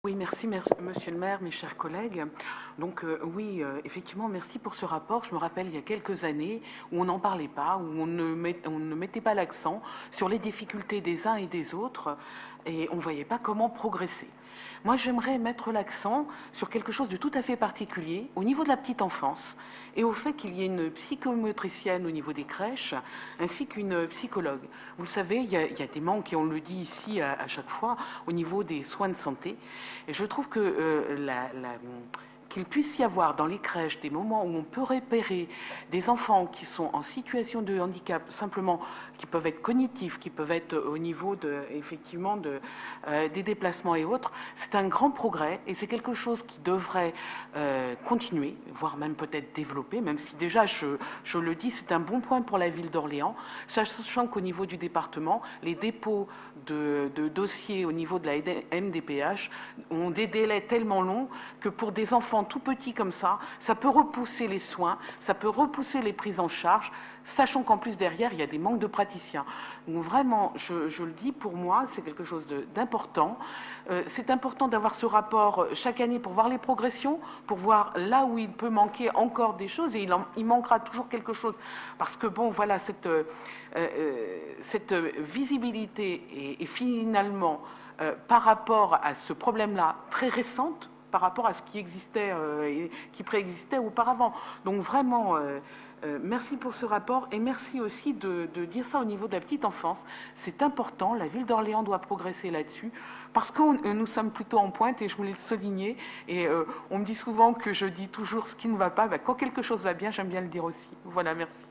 Oui, merci, monsieur le maire, mes chers collègues. Donc oui, effectivement, merci pour ce rapport. Je me rappelle il y a quelques années où on n'en parlait pas, où on ne mettait pas l'accent sur les difficultés des uns et des autres et on ne voyait pas comment progresser. Moi, j'aimerais mettre l'accent sur quelque chose de tout à fait particulier au niveau de la petite enfance et au fait qu'il y ait une psychomotricienne au niveau des crèches ainsi qu'une psychologue. Vous le savez, il y a des manques, et on le dit ici à chaque fois, au niveau des soins de santé. Et je trouve que qu'il puisse y avoir dans les crèches des moments où on peut repérer des enfants qui sont en situation de handicap, simplement, qui peuvent être cognitifs, qui peuvent être au niveau effectivement des déplacements et autres, c'est un grand progrès et c'est quelque chose qui devrait continuer, voire même peut-être développer, même si déjà, je le dis, c'est un bon point pour la ville d'Orléans, sachant qu'au niveau du département, les dépôts de dossiers au niveau de la MDPH ont des délais tellement longs que pour des enfants tout petits comme ça peut repousser les soins, ça peut repousser les prises en charge, sachant qu'en plus derrière, il y a des manques de praticiens. Donc vraiment, je le dis, pour moi, c'est quelque chose d'important. C'est important d'avoir ce rapport chaque année pour voir les progressions, pour voir là où il peut manquer encore des choses, et il manquera toujours quelque chose. Parce que bon, voilà, cette visibilité est finalement, par rapport à ce problème-là, très récente, par rapport à ce qui existait et qui préexistait auparavant. Donc vraiment, merci pour ce rapport et merci aussi de dire ça au niveau de la petite enfance. C'est important, la ville d'Orléans doit progresser là-dessus parce que nous sommes plutôt en pointe et je voulais le souligner. Et on me dit souvent que je dis toujours ce qui ne va pas. Ben, quand quelque chose va bien, j'aime bien le dire aussi. Voilà, merci.